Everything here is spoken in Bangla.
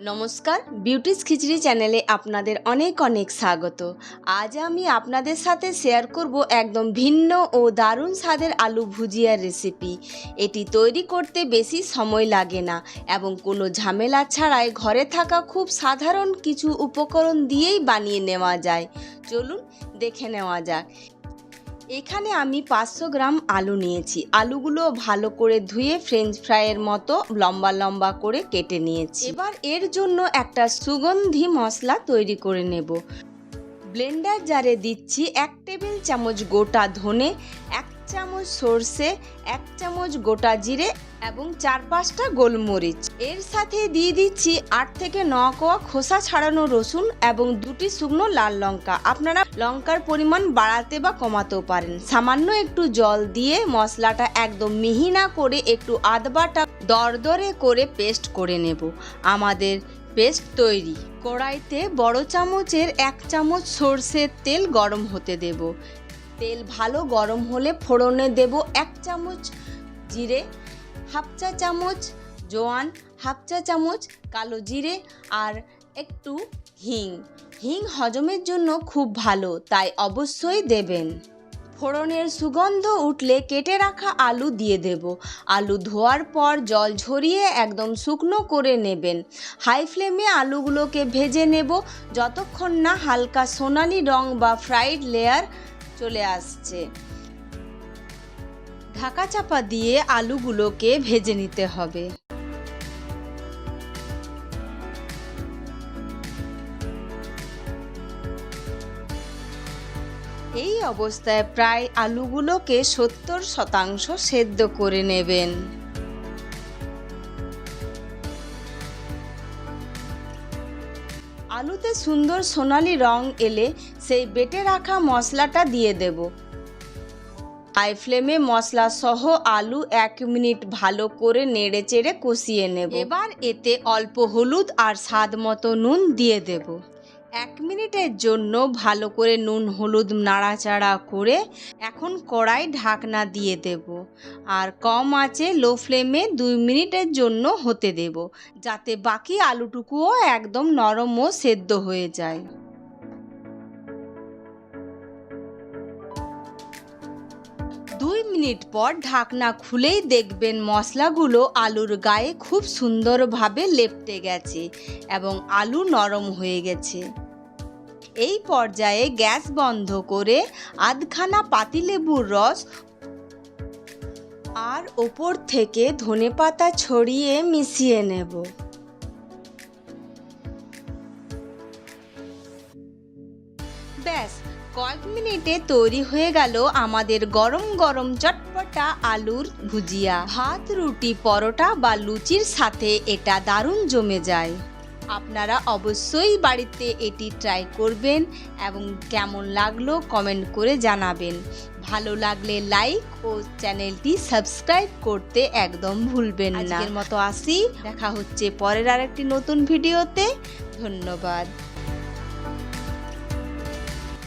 নমস্কার, বিউটিস খিচড়ি চ্যানেলে আপনাদের অনেক অনেক স্বাগত। আজ আমি আপনাদের সাথে শেয়ার করব একদম ভিন্ন ও দারুণ স্বাদের আলু ভুজিয়ার রেসিপি। এটি তৈরি করতে বেশি সময় লাগে না এবং কোনো ঝামেলা ছাড়াই ঘরে থাকা খুব সাধারণ কিছু উপকরণ দিয়েই বানিয়ে নেওয়া যায়। চলুন দেখে নেওয়া যাক। এখানে আমি 500 গ্রাম আলু নিয়েছি। আলুগুলো ভালো করে ধুয়ে ফ্রেঞ্চ ফ্রাইয়ের মতো লম্বা লম্বা করে কেটে নিয়েছি। এবার এর জন্য একটা সুগন্ধি মশলা তৈরি করে নেব। ব্লেন্ডার জারে দিচ্ছি 1 টেবিল চামচ গোটা ধনে, 1 চামচ সর্ষে, 1 চামচ গোটা জিরে এবং 4-5টা গোলমরিচ। এর সাথে দিয়ে দিচ্ছি 8 থেকে 9 কোয়া খোসা ছাড়ানো রসুন এবং 2টি শুকনো লাল লঙ্কা। আপনারা লঙ্কার পরিমাণ বাড়াতে বা কমাতেও পারেন। সামান্য একটু জল দিয়ে মশলাটা একদম মিহি না করে একটু আদা বাটা দরদরে করে পেস্ট করে নেব। আমাদের পেস্ট তৈরি। কড়াইতে বড় চামচের 1 চামচ সর্ষের তেল গরম হতে দেব। তেল ভালো গরম হলে ফোড়নে দেব 1 চামচ জিরে, 1/2 চা চামচ জোয়ান, 1/2 চা চামচ কালো জিরে আর একটু হিং হজমের জন্য খুব ভালো, তাই অবশ্যই দেবেন। ফোড়নের সুগন্ধ উঠলে কেটে রাখা আলু দিয়ে দেব। আলু ধোয়ার পর জল ঝরিয়ে একদম শুকনো করে নেবেন। হাই ফ্লেমে আলুগুলোকে ভেজে নেব যতক্ষণ না হালকা সোনালি রং বা ফ্রাইড লেয়ার চলে আসছে। ঢাকা চাপা দিয়ে আলুগুলোকে ভেজে নিতে হবে। এই অবস্থায় প্রায় আলুগুলোকে 70% সেদ্ধ করে নেবেন। আলুতে সুন্দর সোনালি রং এলে সেই বেটে রাখা মশলাটা দিয়ে দেব। হাই ফ্লেমে মশলা সহ আলু 1 মিনিট ভালো করে নেড়ে চেড়ে কষিয়ে নেব। এবার এতে অল্প হলুদ আর স্বাদ মতো নুন দিয়ে দেব। 1 মিনিটের জন্য ভালো করে নুন হলুদ নাড়াচাড়া করে এখন কড়াই ঢাকনা দিয়ে দেব আর কম আঁচে লো ফ্লেমে 2 মিনিটের জন্য হতে দেব, যাতে বাকি আলুটুকুও একদম নরম ও সেদ্ধ হয়ে যায়। 2 মিনিট পর ঢাকনা খুলেই দেখবেন মশলাগুলো আলুর গায়ে খুব সুন্দরভাবে লেপ্টে গেছে এবং আলু নরম হয়ে গেছে। এই পর্যায়ে গ্যাস বন্ধ করে আধখানা পাতিলেবুর রস আর ওপর থেকে ধনেপাতা ছড়িয়ে মিশিয়ে নেব। ব্যাস, কয়েক মিনিটে তৈরি হয়ে গেল আমাদের গরম গরম চটপটা আলুর ভুজিয়া। ভাত, রুটি, পরোটা বা লুচির সাথে এটা দারুণ জমে যায়। আপনারা অবশ্যই বাড়িতে এটি ট্রাই করবেন এবং কেমন লাগলো কমেন্ট করে জানাবেন। ভালো লাগলে লাইক ও চ্যানেলটি সাবস্ক্রাইব করতে একদম ভুলবেন না। আজকের মতো আসি, দেখা হচ্ছে পরের আরেকটি নতুন ভিডিওতে। ধন্যবাদ।